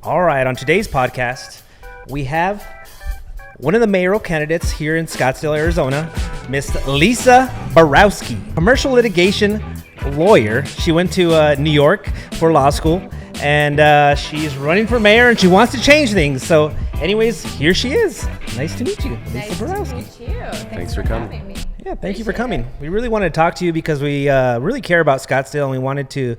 All right, on today's podcast, we have one of the mayoral candidates here in Scottsdale, Arizona, Miss Lisa Borowsky, commercial litigation lawyer. She went to New York for law school, and she's running for mayor, and she wants to change things. So, anyways, here she is. Nice to meet you, Lisa Borowsky. Nice to meet you. Thanks for coming. having me. Yeah, thank you for coming. We really wanted to talk to you because we really care about Scottsdale, and we wanted to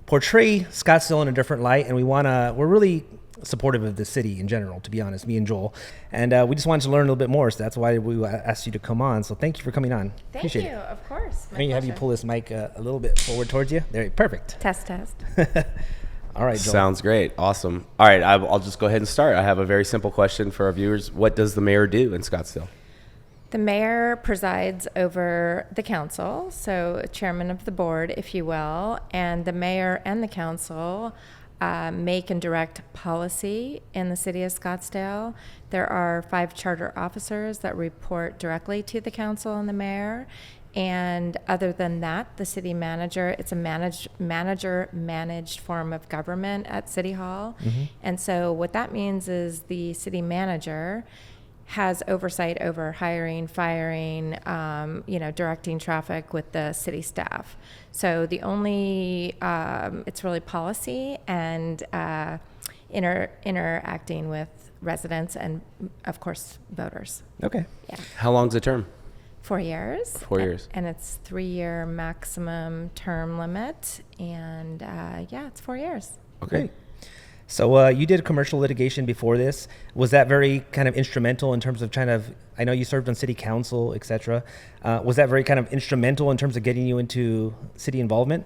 portray Scottsdale in a different light, and we're really supportive of the city in general, to be honest, me and Joel, and we just wanted to learn a little bit more, so that's why we asked you to come on. So thank you for coming on. Thank Appreciate you, it. of course. Let me have you pull this mic a little bit forward towards you. There, perfect. Test. All right, Joel. Sounds great. Awesome. All right, I'll just go ahead and start. I have a very simple question for our viewers. What does the mayor do in Scottsdale? The mayor presides over the council, so chairman of the board, if you will, and the mayor and the council make and direct policy in the city of Scottsdale. There are 5 charter officers that report directly to the council and the mayor. And other than that, the city manager, it's a manager-managed form of government at City Hall. Mm-hmm. And so what that means is the city manager has oversight over hiring, firing, directing traffic with the city staff. So the only, it's really policy and interacting with residents and, of course, voters. Okay. Yeah. How long's the term? 4 years. 4 years. And it's 3-year maximum term limit. And it's 4 years. Okay. Great. So you did commercial litigation before this. Was that very kind of instrumental in terms of I know you served on city council, et cetera. Was that very kind of instrumental in terms of getting you into city involvement?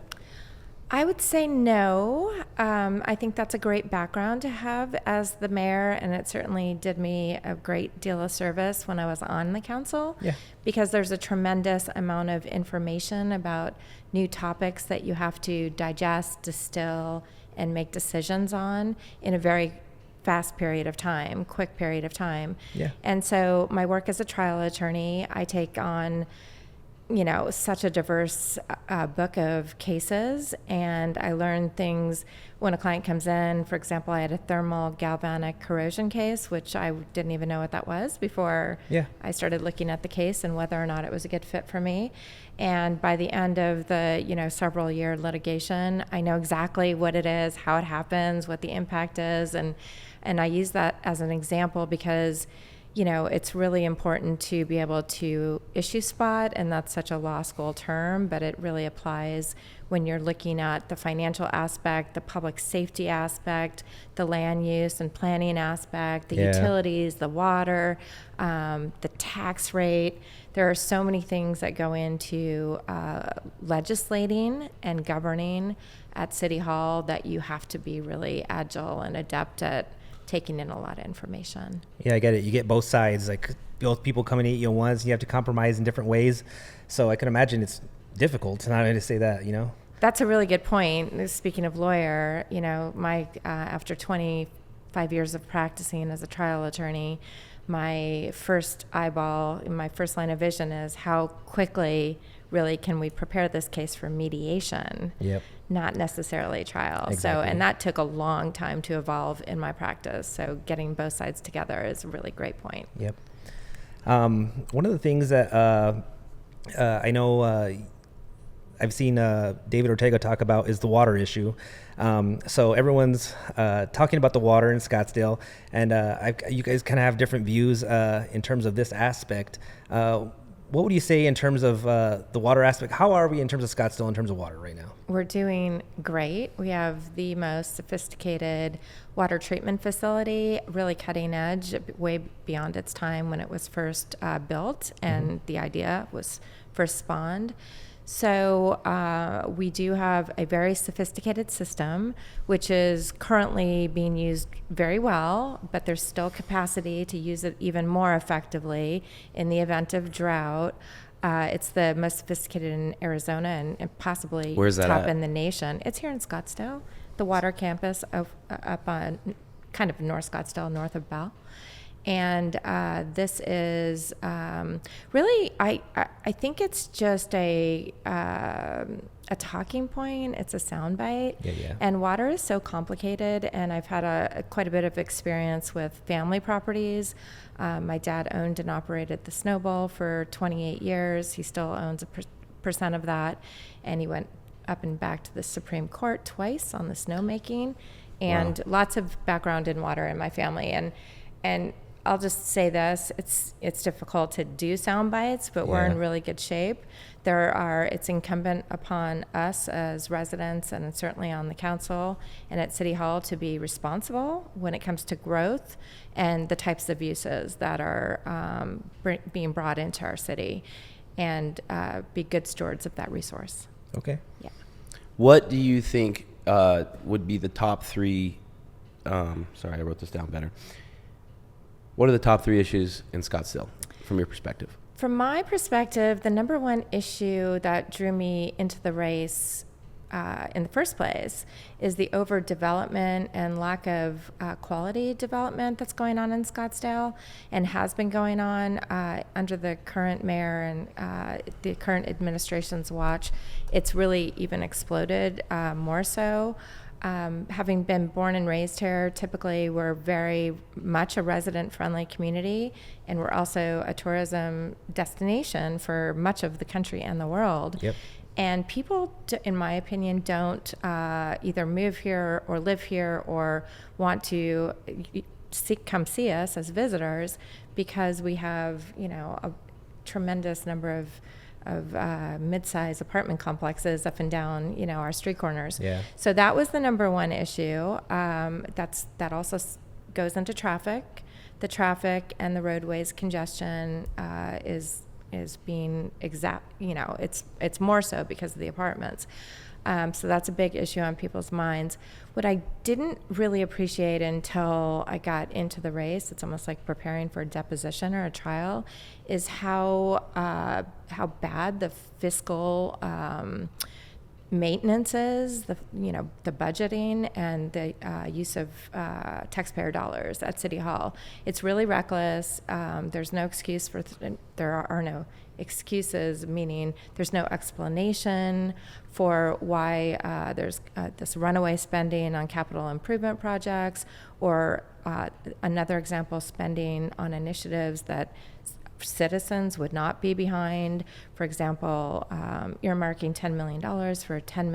I would say no. I think that's a great background to have as the mayor, and it certainly did me a great deal of service when I was on the council. Yeah. Because there's a tremendous amount of information about new topics that you have to digest, distill, and make decisions on in a very quick period of time. Yeah. And so my work as a trial attorney, I take on such a diverse book of cases, and I learn things when a client comes in. For example, I had a thermal galvanic corrosion case, which I didn't even know what that was before I started looking at the case and whether or not it was a good fit for me. And by the end of the, several year litigation, I know exactly what it is, how it happens, what the impact is. And I use that as an example because it's really important to be able to issue spot, and that's such a law school term, but it really applies when you're looking at the financial aspect, the public safety aspect, the land use and planning aspect, the utilities, the water, the tax rate. There are so many things that go into legislating and governing at City Hall that you have to be really agile and adept at taking in a lot of information. Yeah, I get it. You get both sides, like both people coming at you at once. You have to compromise in different ways. So I can imagine it's difficult. Not only to say that, That's a really good point. Speaking of lawyer, my after 25 years of practicing as a trial attorney, my first line of vision is how quickly really can we prepare this case for mediation, not necessarily trial. Exactly. So, and that took a long time to evolve in my practice. So getting both sides together is a really great point. Yep. One of the things that I know I've seen David Ortega talk about is the water issue. So everyone's talking about the water in Scottsdale, and you guys kind of have different views in terms of this aspect. What would you say in terms of the water aspect? How are we in terms of Scottsdale in terms of water right now? We're doing great. We have the most sophisticated water treatment facility, really cutting edge, way beyond its time when it was first built and the idea was first spawned. So we do have a very sophisticated system, which is currently being used very well, but there's still capacity to use it even more effectively in the event of drought. It's the most sophisticated in Arizona and possibly top in the nation. It's here in Scottsdale, the water campus up on kind of North Scottsdale, north of Bell. And this is really, I think it's just a a talking point. It's a soundbite. Yeah. And water is so complicated, and I've had quite a bit of experience with family properties. My dad owned and operated the Snowball for 28 years. He still owns a percent of that, and he went up and back to the Supreme Court twice on the snowmaking, and lots of background in water in my family. And I'll just say this, it's difficult to do sound bites, but we're in really good shape. It's incumbent upon us as residents, and certainly on the council and at City Hall, to be responsible when it comes to growth and the types of uses that are being brought into our city, and be good stewards of that resource. Okay. Yeah. What do you think would be the top three? Sorry, I wrote this down better. What are the top three issues in Scottsdale from your perspective? From my perspective, the number one issue that drew me into the race in the first place is the overdevelopment and lack of quality development that's going on in Scottsdale, and has been going on under the current mayor and the current administration's watch. It's really even exploded more so. Having been born and raised here, typically we're very much a resident-friendly community, and we're also a tourism destination for much of the country and the world. Yep. And people, in my opinion, don't either move here or live here or want to come see us as visitors, because we have, a tremendous number of mid-size apartment complexes up and down, our street corners. Yeah. So that was the number one issue. That also goes into traffic. The traffic and the roadways congestion is being it's more so because of the apartments. So that's a big issue on people's minds. What I didn't really appreciate until I got into the race, it's almost like preparing for a deposition or a trial, is how bad the fiscal maintenance is, the budgeting and the use of taxpayer dollars at City Hall. It's really reckless. There's no excuse there are no excuses, meaning there's no explanation for why there's this runaway spending on capital improvement projects, or another example, spending on initiatives that citizens would not be behind. For example, earmarking $10 million for $10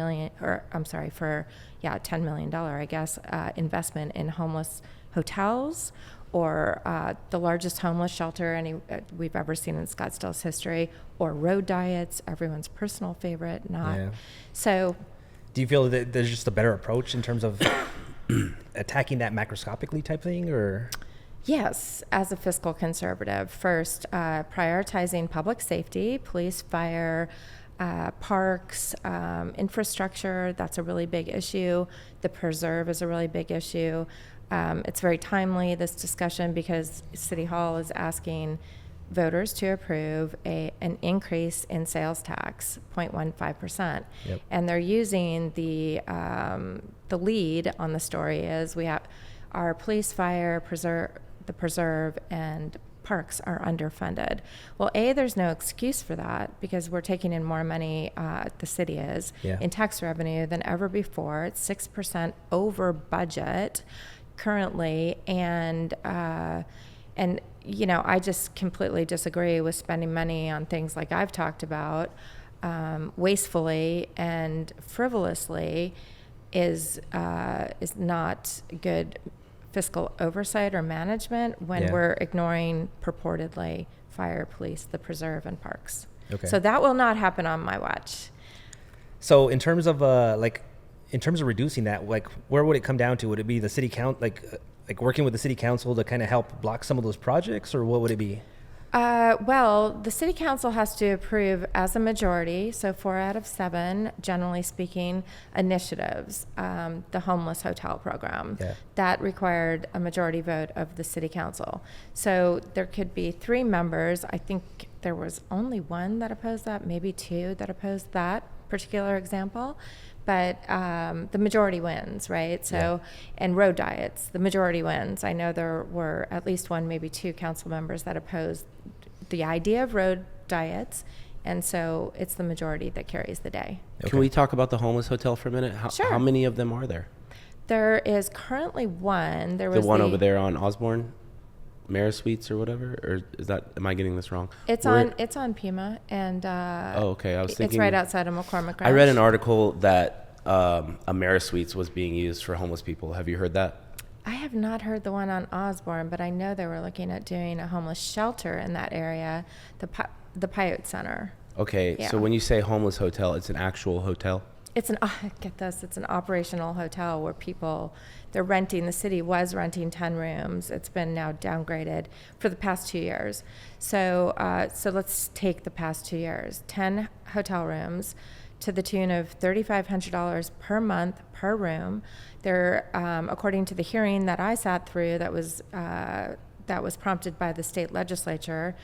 million, I guess, investment in homeless hotels, or the largest homeless shelter we've ever seen in Scottsdale's history, or road diets, everyone's personal favorite. So. Do you feel that there's just a better approach in terms of attacking that macroscopically type thing, or? Yes, as a fiscal conservative, first, prioritizing public safety, police, fire, parks, infrastructure, that's a really big issue. The preserve is a really big issue. It's very timely, this discussion, because City Hall is asking voters to approve an increase in sales tax, 0.15%. Yep. And they're using the lead on the story is we have our police, fire, the preserve, and parks are underfunded. Well, there's no excuse for that, because we're taking in more money, the city is, in tax revenue than ever before. It's 6% over budget currently, and I just completely disagree with spending money on things like I've talked about, wastefully and frivolously is not good fiscal oversight or management when we're ignoring purportedly fire, police, the preserve, and parks. Okay. So that will not happen on my watch. So in terms of reducing that, where would it come down to? Would it be the city like working with the city council to kind of help block some of those projects, or what would it be? Well, the city council has to approve as a majority, so 4 out of 7, generally speaking, initiatives. The homeless hotel program, that required a majority vote of the city council. So there could be 3 members. I think there was only 1 that opposed that, maybe 2 that opposed that particular example. But the majority wins, right? So, and road diets, the majority wins. I know there were at least 1, maybe 2 council members that opposed the idea of road diets And so it's the majority that carries the day. Okay. Can we talk about the homeless hotel for a minute? Sure. How many of them are there? There is currently one. There The was one over there on Osborne, Mayor Suites or whatever, or am I getting this wrong? It's on Pima, and Oh, okay. I was thinking it's right outside of McCormick Ranch. I read an article that a Mayor Suites was being used for homeless people. Have you heard that? I have not heard the one on Osborne, but I know they were looking at doing a homeless shelter in that area, the Pyote Center. Okay, Yeah. so when you say homeless hotel, it's an actual hotel? It's get this, it's an operational hotel where they're renting, the city was renting 10 rooms. It's been now downgraded for the past 2 years. So let's take the past 2 years, 10 hotel rooms to the tune of $3,500 per month per room. They're, according to the hearing that I sat through, that was prompted by the state legislature,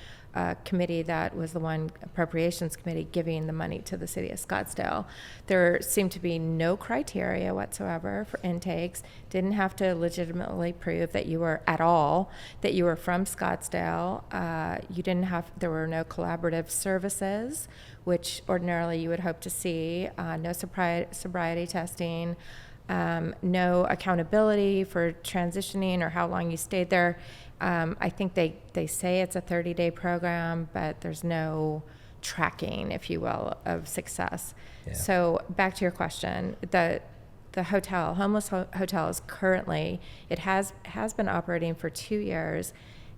committee that was the one appropriations committee giving the money to the city of Scottsdale. There seemed to be no criteria whatsoever for intakes. Didn't have to legitimately prove that you were from Scottsdale. There were no collaborative services, which ordinarily you would hope to see. No sobriety testing. No accountability for transitioning or how long you stayed there. I think they say it's a 30-day program, but there's no tracking, if you will, of success. Yeah. So back to your question, the hotel, homeless hotel is currently, it has been operating for 2 years,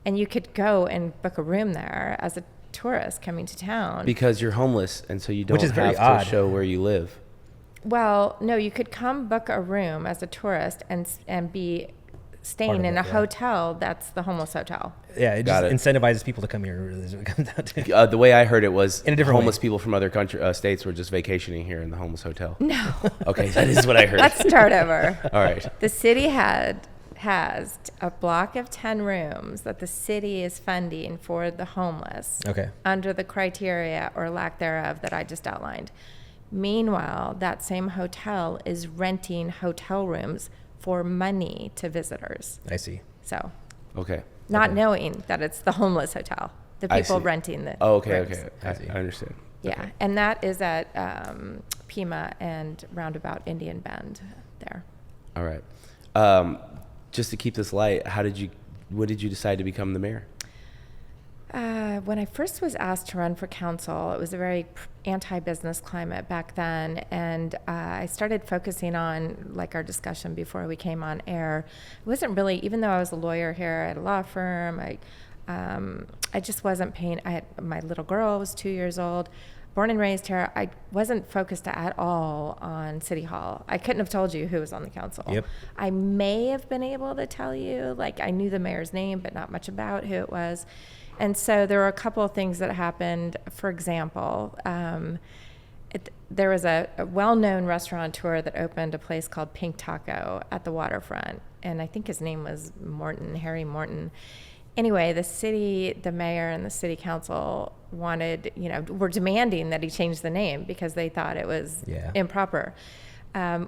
and you could go and book a room there as a tourist coming to town. Because you're homeless, and so you don't Which is have very to odd. show where you live. Well, no, you could come book a room as a tourist and be staying Part of in it, a yeah. hotel that's the homeless hotel. Yeah, it Got just incentivizes people to come here. Really, is what it comes down to. The way I heard it was In a different homeless way. people from other states were just vacationing here in the homeless hotel. No, Okay, that is what I heard. let's start over. All right. The city has a block of 10 rooms that the city is funding for the homeless Okay. under the criteria or lack thereof that I just outlined. Meanwhile, that same hotel is renting hotel rooms for money to visitors. I see. So, Okay. not Okay. knowing that it's the homeless hotel, the I people see. renting the Oh, okay, rooms. okay. I see. I understand. Yeah, Okay. and that is at Pima and roundabout Indian Bend there. All right. Just to keep this light, when did you decide to become the mayor? When I first was asked to run for council, it was a very anti-business climate back then, and I started focusing on, like our discussion before we came on air, it wasn't really, even though I was a lawyer here at a law firm, I just wasn't paying, my little girl was 2 years old, born and raised here. I wasn't focused at all on City Hall. I couldn't have told you who was on the council. Yep. I may have been able to tell you, like I knew the mayor's name, but not much about who it was. And so there were a couple of things that happened. For example, there was a well-known restaurateur that opened a place called Pink Taco at the waterfront. And I think his name was Harry Morton. Anyway, the mayor and the city council were demanding that he change the name because they thought it was improper,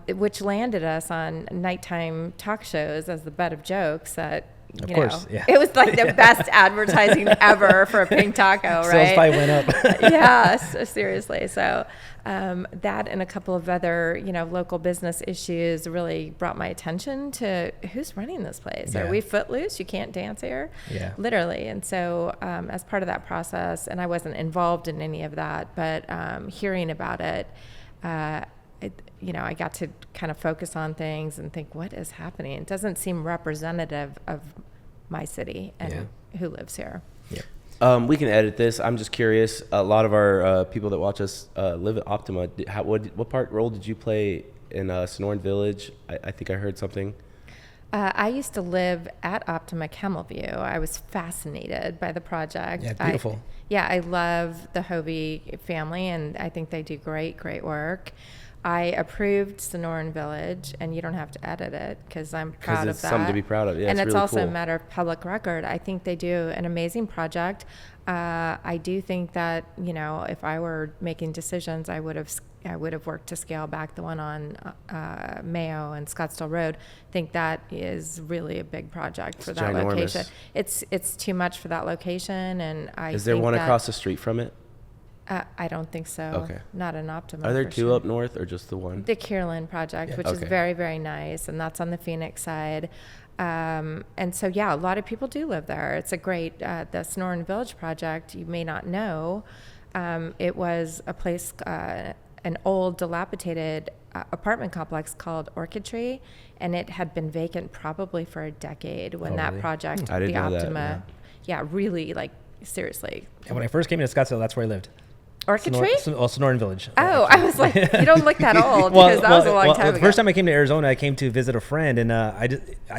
which landed us on nighttime talk shows as the butt of jokes that, Of course, yeah. It was like the best advertising ever for a Pink Taco, right? Sales probably went up. Yes, seriously. So that and a couple of other, local business issues really brought my attention to who's running this place. Yeah. Are we footloose? You can't dance here? Yeah. Literally. And so as part of that process, and I wasn't involved in any of that, but hearing about it, I got to kind of focus on things and think, what is happening? It doesn't seem representative of my city and who lives here. Yeah. We can edit this. I'm just curious. A lot of our people that watch us live at Optima. What role did you play in Sonoran Village? I think I heard something. I used to live at Optima Camelview. I was fascinated by the project. Yeah, beautiful. I love the Hovey family, and I think they do great work. I approved Sonoran Village, and you don't have to edit it because I'm proud of that. Because it's something to be proud of. Yeah, and it's really also cool. a matter of public record. I think they do an amazing project. I do think that if I were making decisions, I would have worked to scale back the one on Mayo and Scottsdale Road. I think that is really a big project for that ginormous. location. It's too much for that location, and Is there one across the street from it? I don't think so. Okay. Not an Optima. Are there for two sure. up north or just the one? The Kierland project, Yeah. which is Okay. very, very nice, and that's on the Phoenix side. And so, yeah, a lot of people do live there. It's a great, the Sonoran Village project, you may not know, it was a place, an old dilapidated apartment complex called Orchid Tree, and it had been vacant probably for a decade when Oh, that really? project, I didn't the know that, Optima, yeah, really, like, seriously. And when I first came to Scottsdale, that's where I lived. Orchid Tree? Sonoran Village. Oh, I was like, you don't look that old Well, because that was a long time the ago. first time I came to Arizona, I came to visit a friend, and I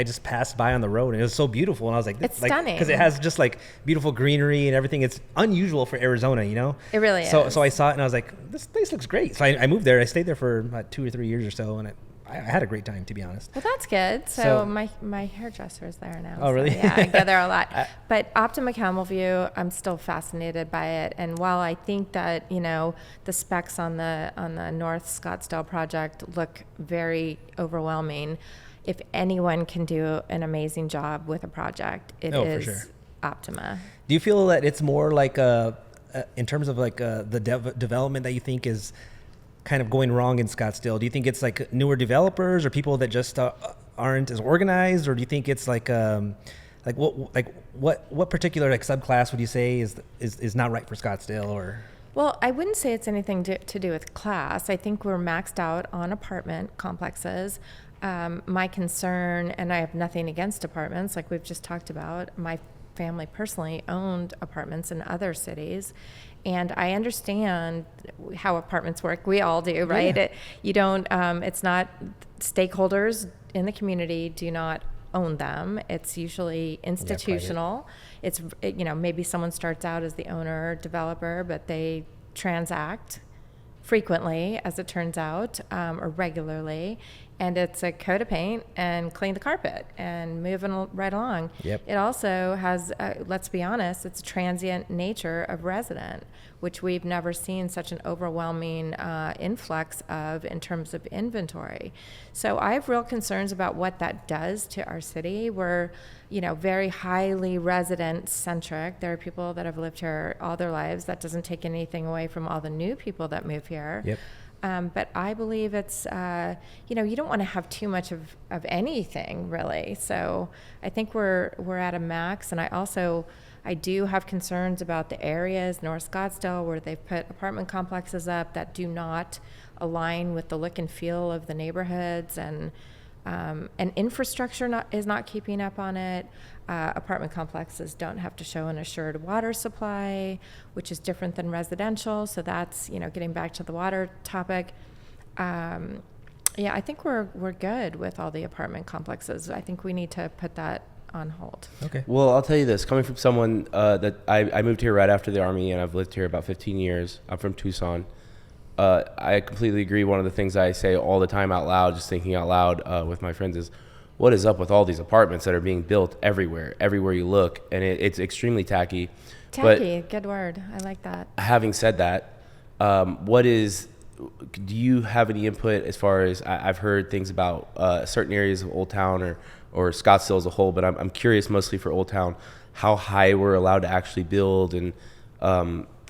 just passed by on the road, and it was so beautiful, and I was like, It's stunning. because it has just like beautiful greenery and everything. It's unusual for Arizona, you know. It really So is. so I saw it, and I was like, this place looks great. So I moved there. I stayed there for about 2 or 3 years or so, and I had a great time, to be honest. Well, that's good. So, So- my hairdresser is there now. Oh, really? So, yeah, I go there a lot. But Optima Campbellview, I'm still fascinated by it. And while I think that the specs on the North Scottsdale project look very overwhelming, if anyone can do an amazing job with a project, it Oh, for is sure. Optima. Do you feel that it's more like in terms of like the development that you think is kind of going wrong in Scottsdale? Do you think it's like newer developers or people that just aren't as organized, or do you think it's like what particular like subclass would you say is not right for Scottsdale? Or Well, I wouldn't say it's anything to do with class. I think we're maxed out on apartment complexes. My concern, and I have nothing against apartments, like we've just talked about, my family personally owned apartments in other cities, and I understand how apartments work. We all do, right? Yeah. It's not, stakeholders in the community do not own them. It's usually institutional. Maybe someone starts out as the owner, developer, but they transact frequently, as it turns out, or regularly, and it's a coat of paint and clean the carpet and moving right along. Yep. It also has, let's be honest, it's a transient nature of resident, which we've never seen such an overwhelming influx of in terms of inventory. So I have real concerns about what that does to our city. We're, very highly resident centric. There are people that have lived here all their lives. That doesn't take anything away from all the new people that move here. Yep. But I believe it's, you don't want to have too much of anything, really. So I think we're at a max. And I do have concerns about the areas, North Scottsdale, where they've put apartment complexes up that do not align with the look and feel of the neighborhoods, and infrastructure is not keeping up on it. Apartment complexes don't have to show an assured water supply, which is different than residential. So that's, getting back to the water topic. I think we're good with all the apartment complexes. I think we need to put that on hold. okay. Well, I'll tell you this. Coming from someone that I moved here right after the Army, and I've lived here about 15 years. I'm from Tucson. I completely agree. One of the things I say all the time out loud, just thinking out loud with my friends, is what is up with all these apartments that are being built everywhere you look? And it's extremely tacky. Tacky, good word. I like that. Having said that, do you have any input as far as, I've heard things about certain areas of Old Town or Scottsdale as a whole, but I'm curious mostly for Old Town, how high we're allowed to actually build, and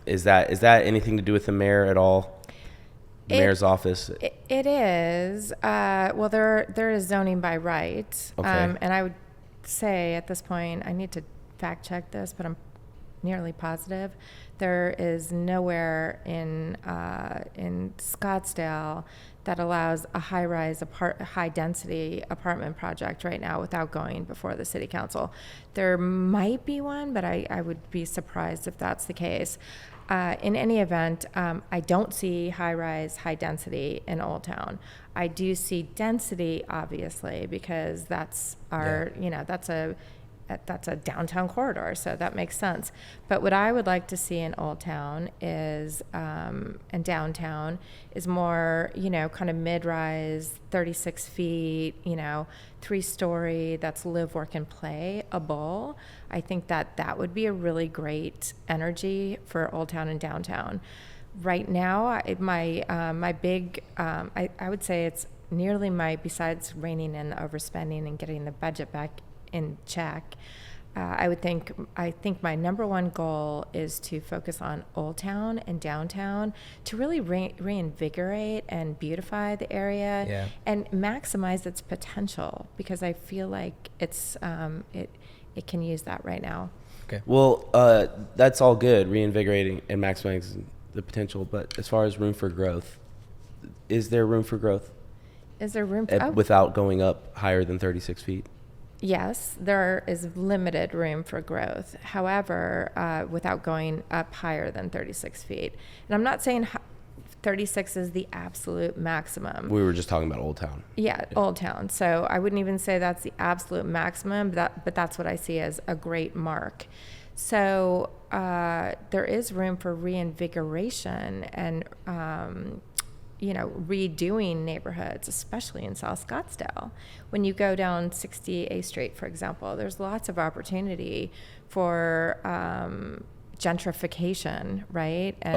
is that anything to do with the mayor at all? Mayor's office? It is. Well, there is zoning by right. Okay. And I would say at this point, I need to fact check this, but I'm nearly positive, there is nowhere in Scottsdale that allows a high-rise, high-density apartment project right now without going before the city council. There might be one, but I would be surprised if that's the case. In any event, I don't see high-rise, high-density in Old Town. I do see density, obviously, because that's our, that's a downtown corridor, so that makes sense. But what I would like to see in Old Town is, and downtown, is more, kind of mid-rise, 36 feet, 3-story, that's live, work, and play-able. I think that would be a really great energy for Old Town and downtown. Right now, my big, I would say it's nearly besides reining in overspending and getting the budget back in check, I think my number one goal is to focus on Old Town and downtown to really reinvigorate and beautify the area and maximize its potential, because I feel like it can use that right now. Okay. Well, that's all good, reinvigorating and maximizing the potential. But as far as room for growth, is there room for growth? Is there room without going up higher than 36 feet? Yes, there is limited room for growth. However, without going up higher than 36 feet. And I'm not saying 36 is the absolute maximum. We were just talking about Old Town. Yeah, Old Town. So I wouldn't even say that's the absolute maximum, but that's what I see as a great mark. So there is room for reinvigoration and redoing neighborhoods, especially in South Scottsdale. When you go down 60A Street, for example, there's lots of opportunity for gentrification, right? And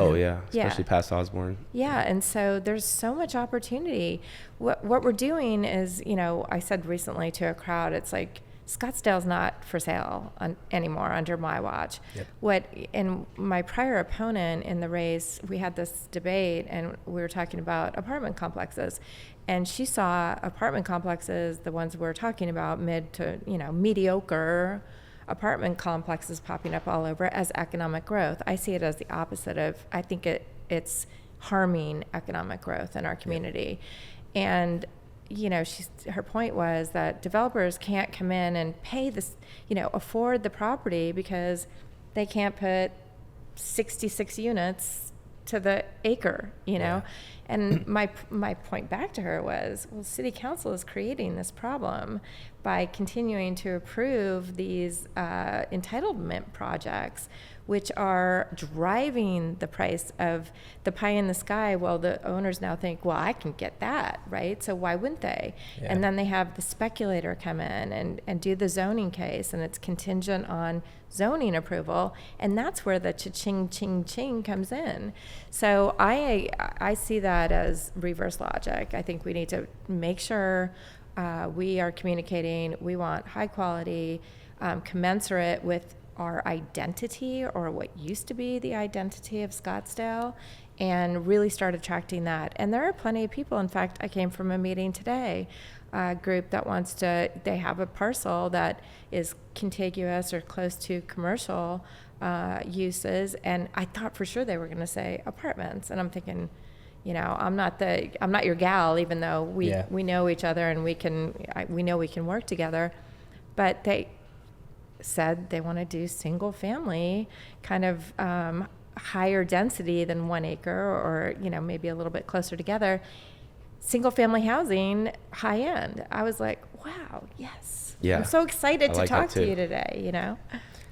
especially past Osborne. Yeah, and so there's so much opportunity. What we're doing is, I said recently to a crowd, it's like, Scottsdale's not for sale anymore under my watch. Yep. In my prior opponent in the race, we had this debate and we were talking about apartment complexes, and she saw apartment complexes, the ones we're talking about, mid to mediocre apartment complexes popping up all over as economic growth. I see it as the opposite of. I think it's harming economic growth in our community, yep. And her point was that developers can't come in and pay this, afford the property because they can't put 66 units to the acre, Yeah. And my point back to her was, well, City Council is creating this problem by continuing to approve these entitlement projects, which are driving the price of the pie in the sky. Well, the owners now think, well, I can get that, right? So why wouldn't they? Yeah. And then they have the speculator come in and do the zoning case, and it's contingent on zoning approval, and that's where the cha-ching, ching, ching comes in. So I see that as reverse logic. I think we need to make sure we are communicating. We want high quality, commensurate with our identity, or what used to be the identity of Scottsdale, and really start attracting that. And there are plenty of people. In fact, I came from a meeting today, a group that they have a parcel that is contiguous or close to commercial uses, and I thought for sure they were going to say apartments, and I'm thinking, I'm not your gal, even though we know each other and we know we can work together. But they said they want to do single family, kind of higher density than 1 acre, or maybe a little bit closer together, single family housing, high end. I was like, wow, yes. Yeah. I'm so excited to talk to you today,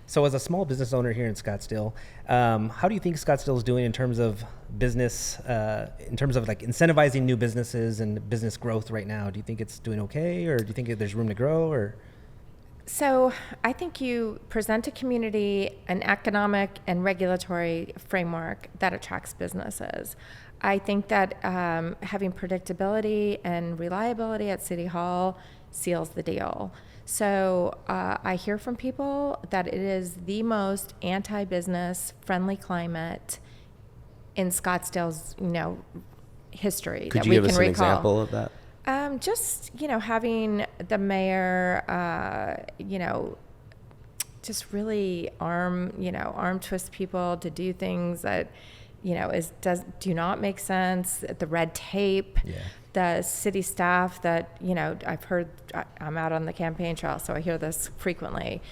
So as a small business owner here in Scottsdale, how do you think Scottsdale is doing in terms of business, in terms of like incentivizing new businesses and business growth right now? Do you think it's doing okay, or do you think there's room to grow, or? So I think you present a community an economic and regulatory framework that attracts businesses. I think that having predictability and reliability at City Hall seals the deal. So I hear from people that it is the most anti-business friendly climate in Scottsdale's history that we can recall. Could you give us an example of that? Just, having the mayor, just really arm twist people to do things that, do not make sense. The red tape, the city staff that, I've heard, I'm out on the campaign trail, so I hear this frequently.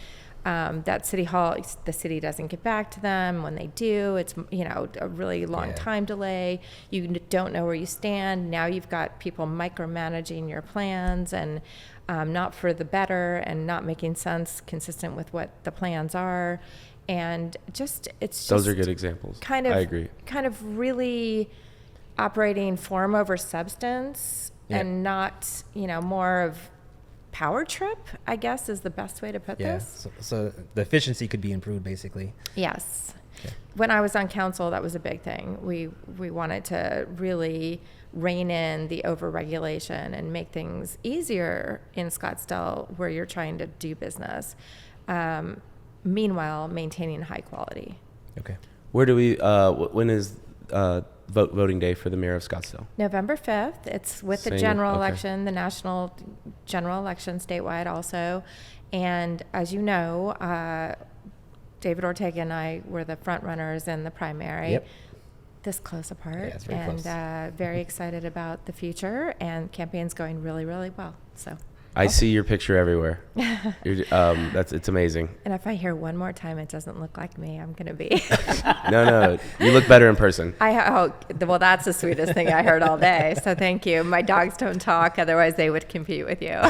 That City Hall, the city doesn't get back to them. When they do, it's a really long time delay. You don't know where you stand. Now you've got people micromanaging your plans and not for the better, and not making sense consistent with what the plans are. And those are good examples. I agree. Kind of really operating form over substance, and not more of power trip, I guess, is the best way to put this. So the efficiency could be improved, basically. Yes. Okay. When I was on council, that was a big thing. We wanted to really rein in the overregulation and make things easier in Scottsdale where you're trying to do business. meanwhile maintaining high quality. Okay. Where do we? When is voting day for the mayor of Scottsdale? November 5th. It's with the Same, general okay. election, the national general election statewide also. And as you know, David Ortega and I were the front runners in the primary. Yep. This close apart. Yeah, it's very and close. Very excited about the future, and campaign's going really, really well. So. I see your picture everywhere. It's amazing. And if I hear one more time it doesn't look like me, I'm going to be. No, you look better in person. Well, that's the sweetest thing I heard all day. So thank you. My dogs don't talk, otherwise they would compete with you.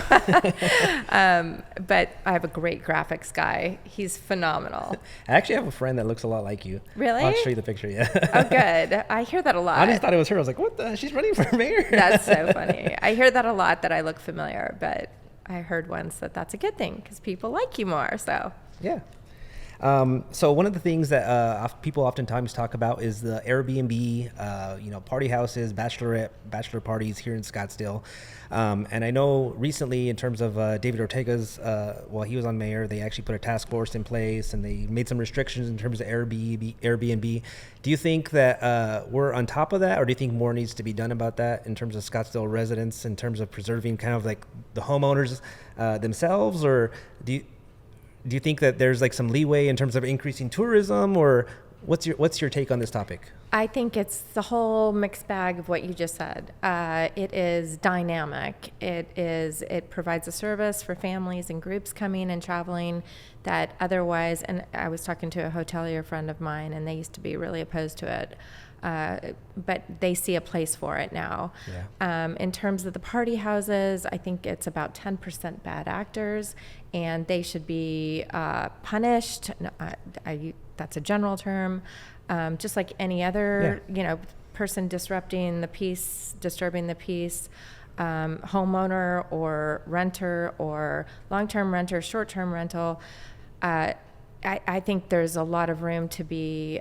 But I have a great graphics guy. He's phenomenal. I actually have a friend that looks a lot like you. Really? I'll show you the picture. Yeah. Oh, good. I hear that a lot. I just thought it was her. I was like, what the? She's running for mayor. That's so funny. I hear that a lot, that I look familiar, but I heard once that that's a good thing because people like you more. So Yeah. So one of the things that people oftentimes talk about is the Airbnb, party houses, bachelor parties here in Scottsdale. And I know recently, in terms of David Ortega's, while he was on mayor, they actually put a task force in place and they made some restrictions in terms of Airbnb. Do you think that we're on top of that, or do you think more needs to be done about that in terms of Scottsdale residents, in terms of preserving kind of like the homeowners themselves, or do you think that there's like some leeway in terms of increasing tourism, or what's your take on this topic? I think it's the whole mixed bag of what you just said. It is dynamic. It provides a service for families and groups coming and traveling that otherwise, and I was talking to a hotelier friend of mine, and they used to be really opposed to it. But they see a place for it now. Yeah. In terms of the party houses, I think it's about 10% bad actors, and they should be punished. That's a general term. Just like any other, person disturbing the peace, homeowner or renter or long-term renter, short-term rental. I think there's a lot of room to be,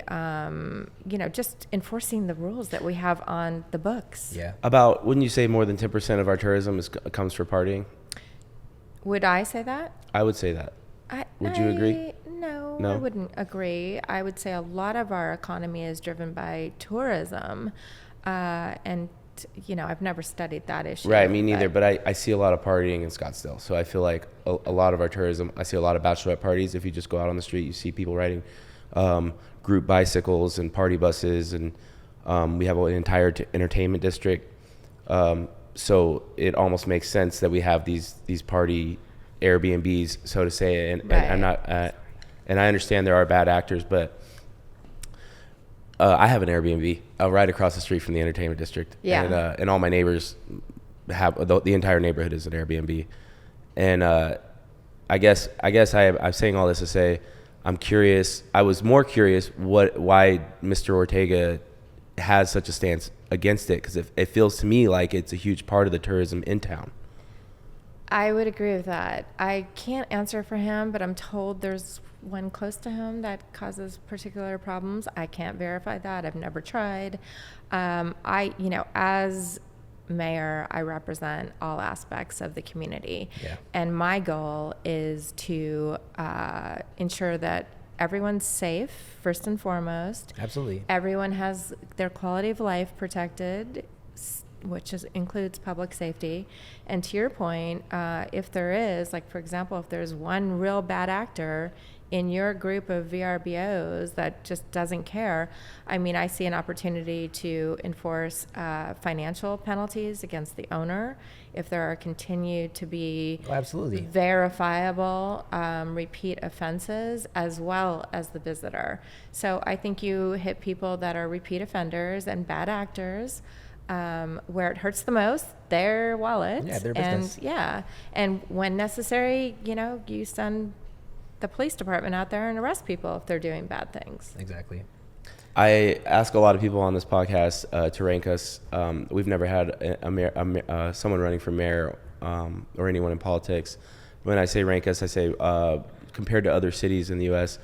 just enforcing the rules that we have on the books. Yeah. Wouldn't you say more than 10% of our tourism comes for partying? Would I say that? I would say that. Would you agree? No, No? I wouldn't agree. I would say a lot of our economy is driven by tourism. And, I've never studied that issue. Right, me neither, but I see a lot of partying in Scottsdale. So I feel like a lot of our tourism, I see a lot of bachelorette parties. If you just go out on the street, you see people riding group bicycles and party buses, and we have an entire entertainment district. So it almost makes sense that we have these party Airbnbs, so to say, and I'm not, and I understand there are bad actors, but I have an Airbnb right across the street from the entertainment district. Yeah. And all my neighbors have, the entire neighborhood is an Airbnb. And I guess I'm saying all this to say, I'm curious. I was more curious why Mr. Ortega has such a stance against it, because it feels to me like it's a huge part of the tourism in town. I would agree with that. I can't answer for him, but I'm told there's one close to him that causes particular problems. I can't verify that. I've never tried. As mayor, I represent all aspects of the community. Yeah. And my goal is to ensure that everyone's safe, first and foremost. Absolutely. Everyone has their quality of life protected, which includes public safety. And to your point, if there is, like, for example, if there's one real bad actor in your group of VRBOs that just doesn't care, I see an opportunity to enforce financial penalties against the owner if there are continued to be absolutely verifiable repeat offenses, as well as the visitor. So I think you hit people that are repeat offenders and bad actors, where it hurts the most, their wallets. Yeah, their business. And when necessary, you send the police department out there and arrest people if they're doing bad things. Exactly. I ask a lot of people on this podcast to rank us. We've never had someone running for mayor or anyone in politics. When I say rank us, I say compared to other cities in the U.S.,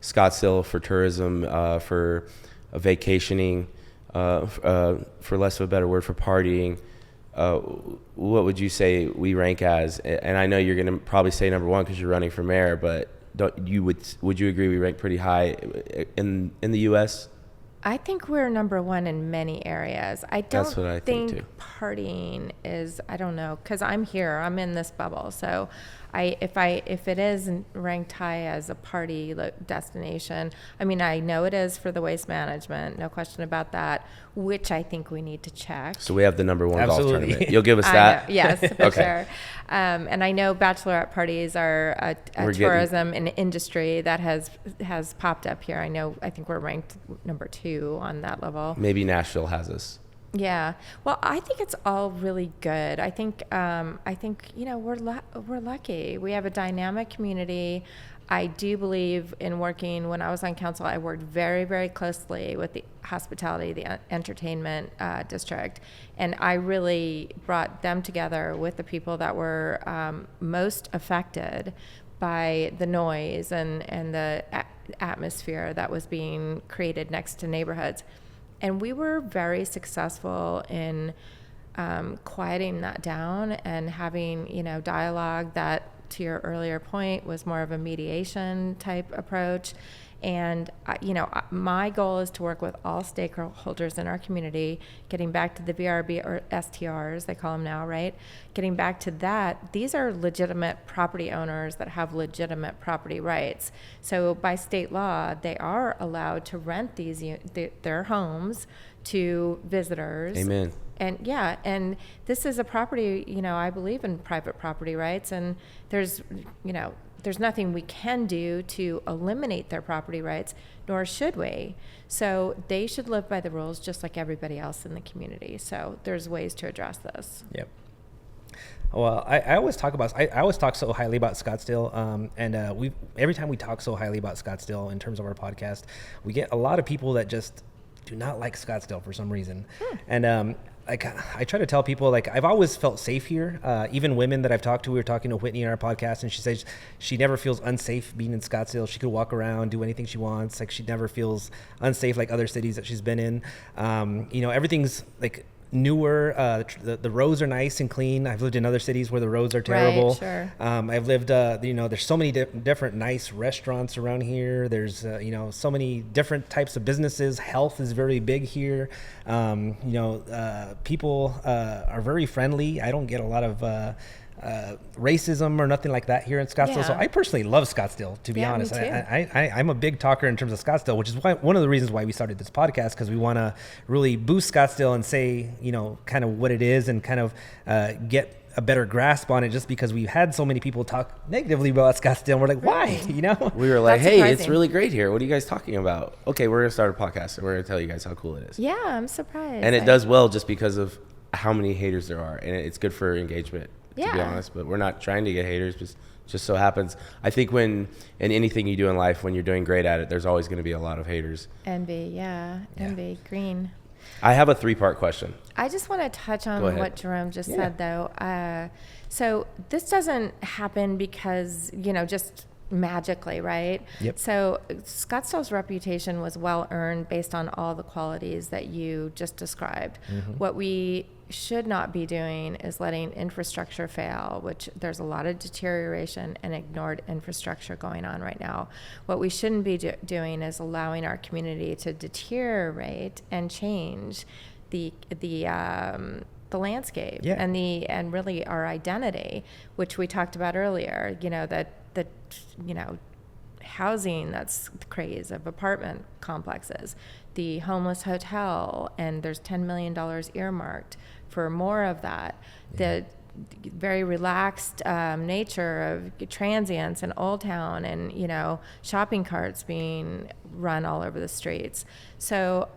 Scottsdale for tourism, for vacationing, for less of a better word, for partying. What would you say we rank as? And I know you're going to probably say number one because you're running for mayor, but would you agree we rank pretty high in the U.S.? I think we're number one in many areas. I don't That's what I think too. Partying is, I don't know, because I'm here, I'm in this bubble. So if it is ranked high as a party destination, I mean, I know it is for the waste management, no question about that, which I think we need to check. So we have the number one Absolutely. golf tournament. You'll give us that? Yes, for Okay. sure. And I know bachelorette parties are a tourism and industry that has popped up here. I think we're ranked number 2 on that level. Maybe Nashville has us. Yeah. Well, I think it's all really good. I think we're lucky. We have a dynamic community. I do believe in working. When I was on council, I worked very, very closely with the hospitality, the entertainment district, and I really brought them together with the people that were most affected by the noise and the atmosphere that was being created next to neighborhoods. And we were very successful in quieting that down and having, dialogue that, to your earlier point, was more of a mediation type approach. And, my goal is to work with all stakeholders in our community, getting back to the VRB or STRs, they call them now, right? Getting back to that, these are legitimate property owners that have legitimate property rights. So by state law, they are allowed to rent their homes to visitors. Amen. And this is a property, I believe in private property rights, and there's nothing we can do to eliminate their property rights, nor should we. So they should live by the rules just like everybody else in the community. So there's ways to address this. Yep. Well, I always talk so highly about Scottsdale, and we every time we talk so highly about Scottsdale in terms of our podcast, we get a lot of people that just do not like Scottsdale for some reason. And I try to tell people, I've always felt safe here. Even women that I've talked to, we were talking to Whitney in our podcast, and she says she never feels unsafe being in Scottsdale. She could walk around, do anything she wants. She never feels unsafe like other cities that she's been in. Everything's newer. The roads are nice and clean. I've lived in other cities where the roads are terrible. Right, sure. I've lived, there's so many different nice restaurants around here. There's, so many different types of businesses. Health is very big here. People are very friendly. I don't get a lot of racism or nothing like that here in Scottsdale. Yeah. So I personally love Scottsdale, to be honest. Me too. I'm a big talker in terms of Scottsdale, which is one of the reasons why we started this podcast, because we want to really boost Scottsdale and say, kind of what it is, and kind of get a better grasp on it, just because we've had so many people talk negatively about Scottsdale. And we're like, why? We were like, That's hey, surprising. it's really great here. What are you guys talking about? Okay, we're going to start a podcast, and we're going to tell you guys how cool it is. Yeah, I'm surprised. And it does well just because of how many haters there are, and it's good for engagement. To be Yeah. honest, but we're not trying to get haters. Just so happens. I think in anything you do in life, when you're doing great at it, there's always going to be a lot of haters. Envy, envy, green. I have a 3-part question. I just want to touch Go on ahead. what Jerome just said, though. So this doesn't happen because, just magically, right? Yep. So Scottsdale's reputation was well earned based on all the qualities that you just described. Mm-hmm. What we should not be doing is letting infrastructure fail, which there's a lot of deterioration and ignored infrastructure going on right now. What we shouldn't be doing is allowing our community to deteriorate and change the landscape and really our identity, which we talked about earlier. That housing that's the craze of apartment complexes, the homeless hotel, and there's $10 million earmarked for more of that. The very relaxed nature of transients in Oldtown, and shopping carts being run all over the streets. So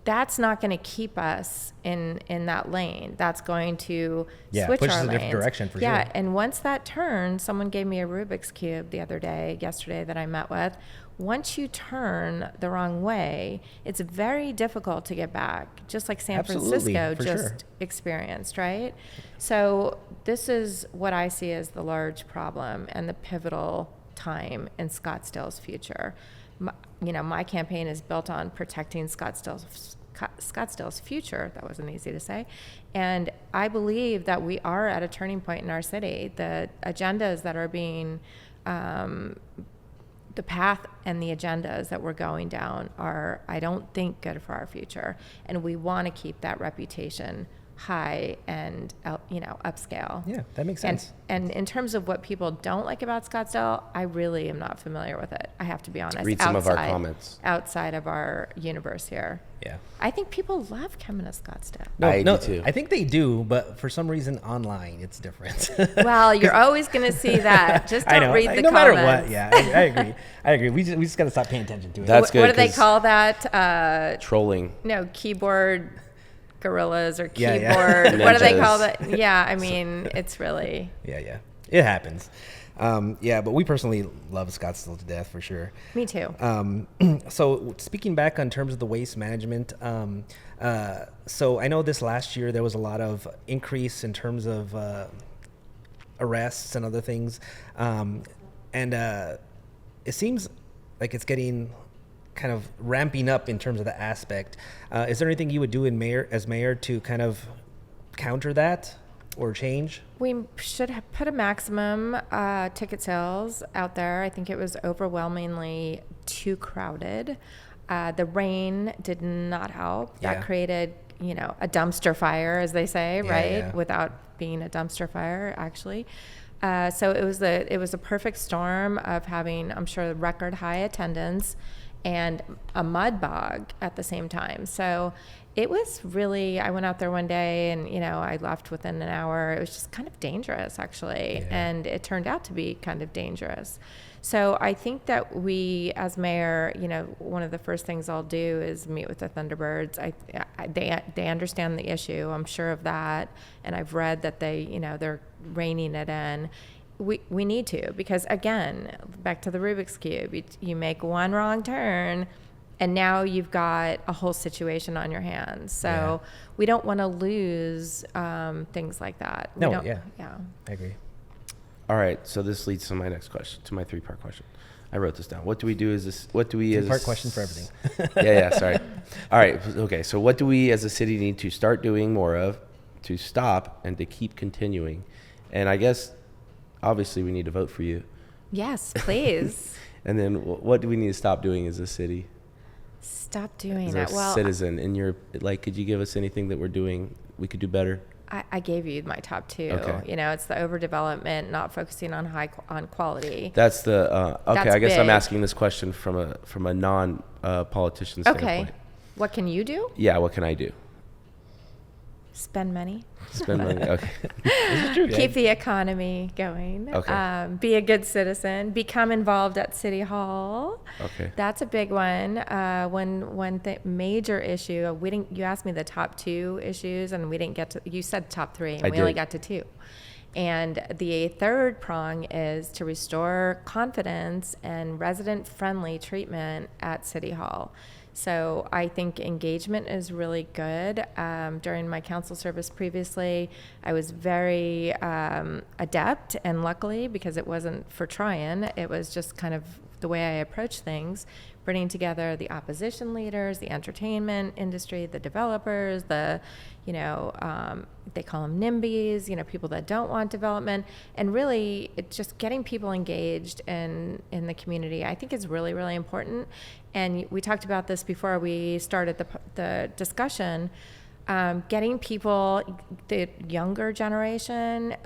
that's not going to keep us in that lane. That's going to switch push us our in a different lanes. direction for sure. Yeah, and once that turns, someone gave me a Rubik's Cube yesterday that I met with. Once you turn the wrong way, it's very difficult to get back, just like San Absolutely, Francisco for just sure. experienced, right? So this is what I see as the large problem and the pivotal time in Scottsdale's future. My campaign is built on protecting Scottsdale's future. That wasn't easy to say. And I believe that we are at a turning point in our city. The agendas that are being the path and the agendas that we're going down are, I don't think, good for our future. And we want to keep that reputation high and, upscale. Yeah, that makes sense. And in terms of what people don't like about Scottsdale, I really am not familiar with it. I have to be honest. Read some of our comments. Outside of our universe here. Yeah. I think people love coming to Scottsdale. I do too. I think they do, but for some reason online it's different. Well, you're always going to see that. Just don't read the no comments. matter what. Yeah, I agree. We just got to stop paying attention to it. That's good. What do they call that? Trolling. No, keyboard gorillas or Yeah, keyboard. yeah. What do they Ninjas. call that? Yeah, I mean, it's really. Yeah. It happens. But we personally love Scottsdale to death for sure. Me too. So speaking back on terms of the waste management, so I know this last year there was a lot of increase in terms of arrests and other things, and it seems like it's getting kind of ramping up in terms of the aspect. Is there anything you would do as mayor to kind of counter that or change? We should have put a maximum ticket sales out there. I think it was overwhelmingly too crowded. The rain did not help. That Yeah. created, a dumpster fire, as they say, right? Yeah. Without being a dumpster fire, actually. So it was a perfect storm of having, I'm sure, record high attendance and a mud bog at the same time. So it was really, I went out there one day and, I left within an hour. It was just kind of dangerous, actually. Yeah. And it turned out to be kind of dangerous. So I think that we, as mayor, one of the first things I'll do is meet with the Thunderbirds. They understand the issue. I'm sure of that. And I've read that they're reining it in. We need to, because again, back to the Rubik's Cube, you make one wrong turn and now you've got a whole situation on your hands. So we don't want to lose things like that. Yeah, I agree. All right, so this leads to my next question, to my 3-part question. I wrote this down. What do we do as this? What do we as 2-part question for everything. yeah, sorry. All right, okay. So what do we as a city need to start doing more of, to stop, and to keep continuing? And I guess, obviously, we need to vote for you. Yes, please. And then what do we need to stop doing as a city? Stop doing As that. a Well, citizen, in your, could you give us anything that we're doing we could do better? I gave you my top 2. Okay. It's the overdevelopment, not focusing on on quality. That's the okay. That's I guess I'm big. asking this question from a non politician Okay. standpoint. What can you do? Yeah, what can I do? Spend money. Spend money. Okay. This is true. Keep the economy going. Okay. Be a good citizen. Become involved at City Hall. Okay. That's a big one. One major issue. You asked me the top 2 issues, and we didn't get to. You said top 3, and I we only did. got to 2. And the third prong is to restore confidence and resident-friendly treatment at City Hall. So I think engagement is really good. During my council service previously, I was very adept, and luckily, because it wasn't for trying, it was just kind of the way I approach things, bringing together the opposition leaders, the entertainment industry, the developers, they call them NIMBYs, people that don't want development, and really just getting people engaged in the community, I think is really, really important. And we talked about this before we started the discussion. Getting people, the younger generation,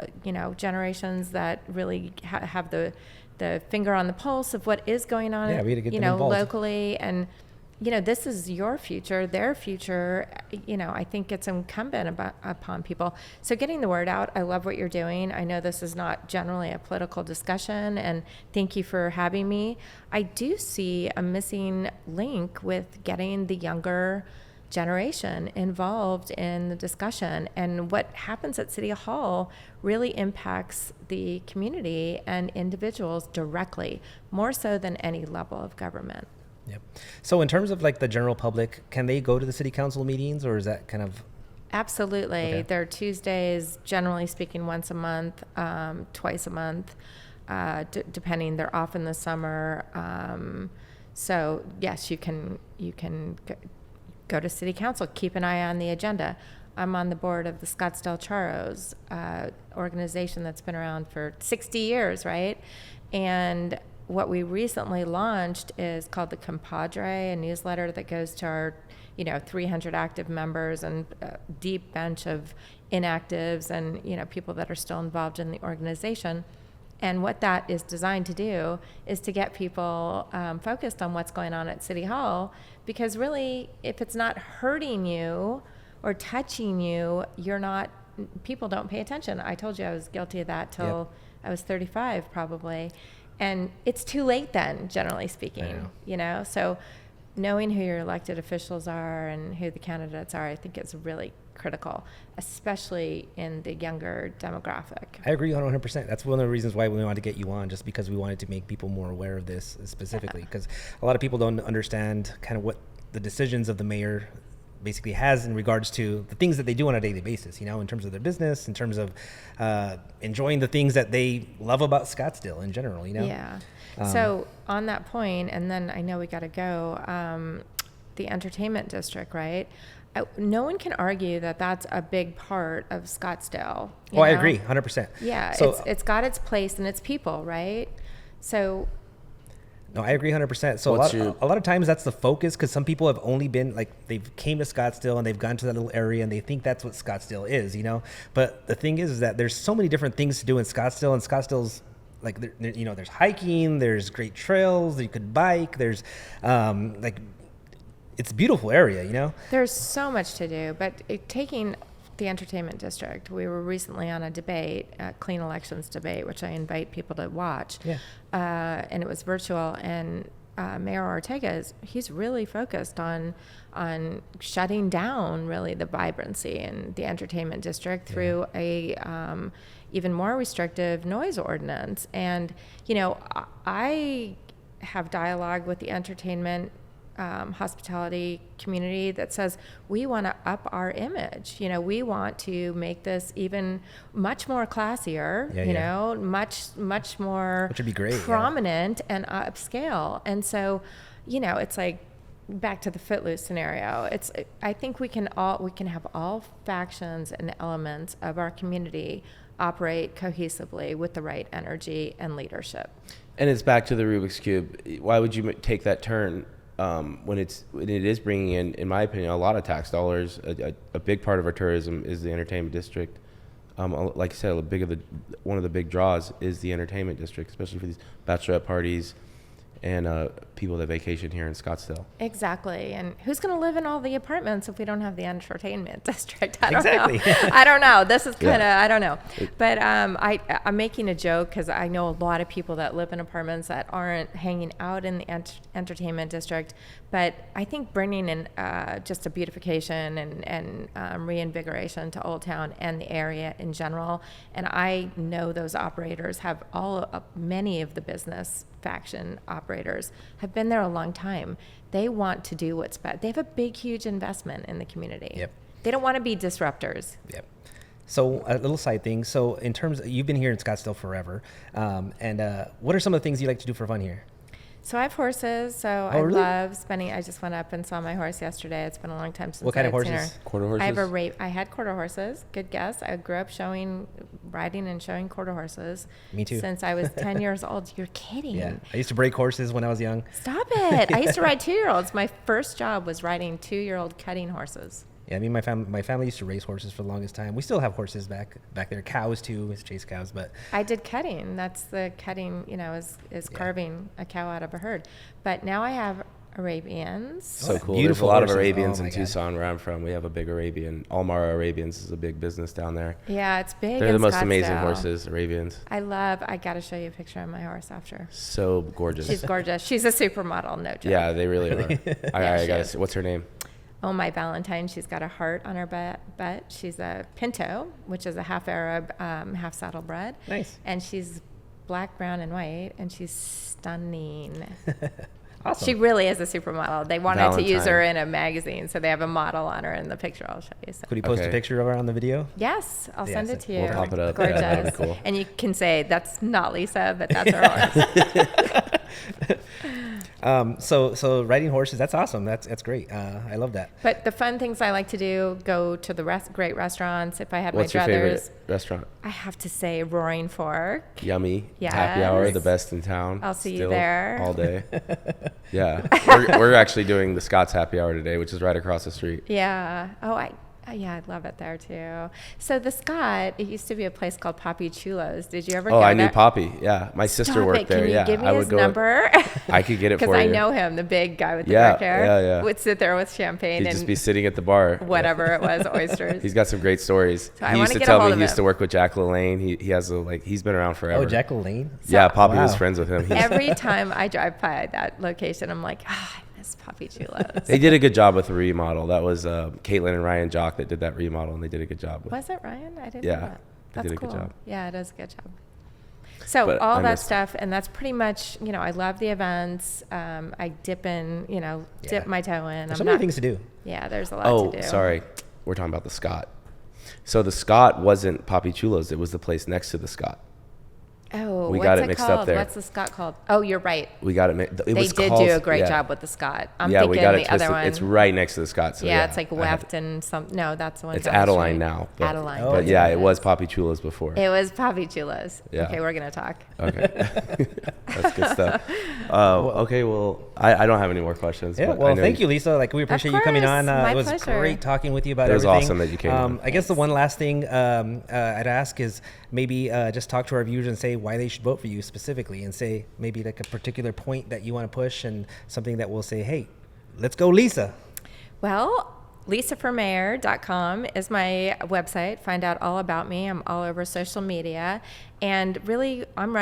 generations that really have the finger on the pulse of what is going on, Yeah, we had to get them involved. locally. And, this is your future, their future. I think it's incumbent upon people. So getting the word out, I love what you're doing. I know this is not generally a political discussion, and thank you for having me. I do see a missing link with getting the younger generation involved in the discussion, and what happens at City Hall really impacts the community and individuals directly, more so than any level of government. Yep. So in terms of the general public, can they go to the city council meetings, or is that kind of? Absolutely. Okay. They're Tuesdays, generally speaking, once a month, twice a month, depending. They're off in the summer. So yes, you can go to city council, keep an eye on the agenda. I'm on the board of the Scottsdale Charros organization that's been around for 60 years, right? And what we recently launched is called the Compadre, a newsletter that goes to our 300 active members and a deep bench of inactives and people that are still involved in the organization. And what that is designed to do is to get people focused on what's going on at City Hall, because really, if it's not hurting you or touching you, people don't pay attention. I told you I was guilty of that till I was 35 probably. And it's too late then, generally speaking, So knowing who your elected officials are and who the candidates are, I think is really critical, especially in the younger demographic. I agree 100%. That's one of the reasons why we wanted to get you on, just because we wanted to make people more aware of this specifically, because a lot of people don't understand kind of what the decisions of the mayor basically has in regards to the things that they do on a daily basis, in terms of their business, in terms of enjoying the things that they love about Scottsdale in general, Yeah. So on that point, and then I know we got to go, the entertainment district, right? No one can argue that that's a big part of Scottsdale. I agree 100%. Yeah, so it's got its place and its people, right? So no, I agree 100%. So a lot of times that's the focus, because some people have only been they've came to Scottsdale and they've gone to that little area and they think that's what Scottsdale is, But the thing is that there's so many different things to do in Scottsdale, and Scottsdale's there's hiking, there's great trails, you could bike, there's it's a beautiful area, There's so much to do, but taking the entertainment district, we were recently on a debate, a clean elections debate, which I invite people to watch. Yeah. And it was virtual, and Mayor Ortega he's really focused on shutting down really the vibrancy in the entertainment district through a even more restrictive noise ordinance. And I have dialogue with the entertainment hospitality community that says we want to up our image. We want to make this even much more classier, much more which would be great, prominent and upscale. And so, it's like back to the Footloose scenario. I think we can have all factions and elements of our community operate cohesively with the right energy and leadership. And it's back to the Rubik's Cube. Why would you take that turn when it is bringing in my opinion, a lot of tax dollars? A big part of our tourism is the entertainment district. Like I said, one of the big draws is the entertainment district, especially for these bachelorette parties and people that vacation here in Scottsdale. Exactly. And who's going to live in all the apartments if we don't have the entertainment district? I don't Exactly. know. I don't know. This is kind of, I don't know. But I'm making a joke because I know a lot of people that live in apartments that aren't hanging out in the entertainment district. But I think bringing in just a beautification and reinvigoration to Old Town and the area in general. And I know those operators have many of the business faction operators have been there a long time. They want to do what's best. They have a big, huge investment in the community. Yep. They don't want to be disruptors. Yep. So a little side thing. So in terms you've been here in Scottsdale forever. And what are some of the things you like to do for fun here? So I have horses, so I love spending. I just went up and saw my horse yesterday. It's been a long time since What kind I of had seen horses? her. Quarter horses? I had quarter horses. Good guess. I grew up riding and showing quarter horses. Me too. Since I was 10 years old. You're kidding. Yeah. I used to break horses when I was young. Stop it. I used to ride 2-year-olds. My first job was riding 2-year-old cutting horses. Yeah, I mean, my family used to race horses for the longest time. We still have horses back there. Cows too, is chase cows, but I did cutting. That's the cutting, is carving a cow out of a herd. But now I have Arabians. So cool. Beautiful There's a lot horses. of Arabians Oh my in God. Tucson where I'm from. We have a big Arabian. Almar Arabians is a big business down there. Yeah, it's big. They're in the most amazing Scottsdale. horses, Arabians. I got to show you a picture of my horse after. So gorgeous. She's gorgeous. She's a supermodel, no joke. Yeah, they really are. I she gotta is. see. What's her name? Oh, my Valentine. She's got a heart on her butt. She's a Pinto, which is a half Arab, half saddlebred. Nice. And she's black, brown, and white, and she's stunning. awesome. She really is a supermodel. They wanted to use Valentine. her in a magazine, so they have a model on her in the picture I'll show you. So. Could you post a Okay. picture of her on the video? Yes, I'll send it to you. We'll pop it up. Gorgeous. Yeah, that'd be cool. And you can say, that's not Lisa, but that's her horse. So riding horses, that's awesome. That's great. I love that. But the fun things I like to do, go to the great restaurants. If I had What's my your druthers, favorite restaurant? I have to say Roaring Fork. Yummy. Happy hour, Yes. the best in town. I'll see you Still there. all day. Yeah. We're actually doing the Scott's happy hour today, which is right across the street. Yeah. Oh, yeah, I love it there too. So the Scott, it used to be a place called Poppy Chulo's. Did you ever go Oh, there? I knew Poppy. Yeah. My sister Stop worked it. there. Can you Yeah. give me I would his go. number? I could get it for Because you. I know him, the big guy with the Yeah, dark hair. yeah. Would sit there with champagne He'd and just be sitting at the bar. whatever it was, oysters. He's got some great stories. So I He wanna used to get a tell hold me of he used to him. work with Jack LaLanne. He has he's been around forever. Oh, Jack LaLanne? Yeah, Poppy was Wow. friends with him. Every time I drive by that location, I'm like, I miss Poppy Chulo's. They did a good job with the remodel. That was Caitlin and Ryan Jock that did that remodel, and they did a good job with it. Was it Ryan? I didn't Yeah, know that. they That's did a good cool. job. Yeah, it is a good job. So But all I that missed it. stuff, and that's pretty much, I love the events. I dip my toe in. There's so many things to do. Yeah, there's a lot Oh, to do. sorry. We're talking about the Scott. So the Scott wasn't Poppy Chulo's. It was the place next to the Scott. Oh, We what's got it it mixed called? up there. What's the Scott called? Oh, you're right. We got it. It They was did called, do a great yeah. job with the Scott. I'm Yeah, we thinking got it the twisted. other one. It's right next to the Scott. So yeah, it's like I had- Weft and some. No, that's the one. It's down the Adeline street. now. But, Adeline. Oh, But it's yeah, it Adeline. was Poppy Chulo's before. It was Poppy Chulo's. Yeah. Okay, we're gonna talk. Okay. That's good stuff. Okay, well, I don't have any more questions. Yeah, but I well, know thank you, Lisa. Like, we appreciate you coming course. on. My It was pleasure. great talking with you about It was everything. awesome that you came on. I guess the one last thing I'd ask is maybe just talk to our viewers and say why they should vote for you specifically, and say maybe like a particular point that you want to push and something that will say, hey, let's go, Lisa. Well, lisaformayor.com is my website. Find out all about me. I'm all over social media. And really, I'm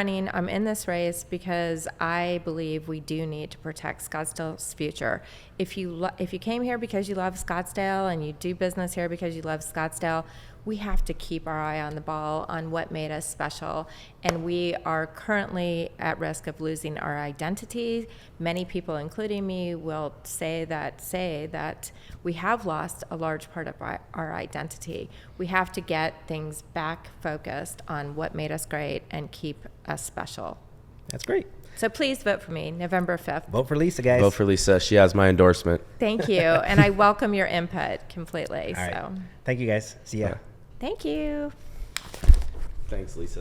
in this race because I believe we do need to protect Scottsdale's future. If you came here because you love Scottsdale and you do business here because you love Scottsdale, we have to keep our eye on the ball on what made us special. And we are currently at risk of losing our identity. Many people, including me, will say that we have lost a large part of our identity. We have to get things back focused on what made us great and keep us special. That's great. So please vote for me, November 5th. Vote for Lisa, guys. Vote for Lisa. She has my endorsement. Thank you. And I welcome your input completely. All right. So Thank you, guys. See ya. Bye. thank you. Thanks, Lisa.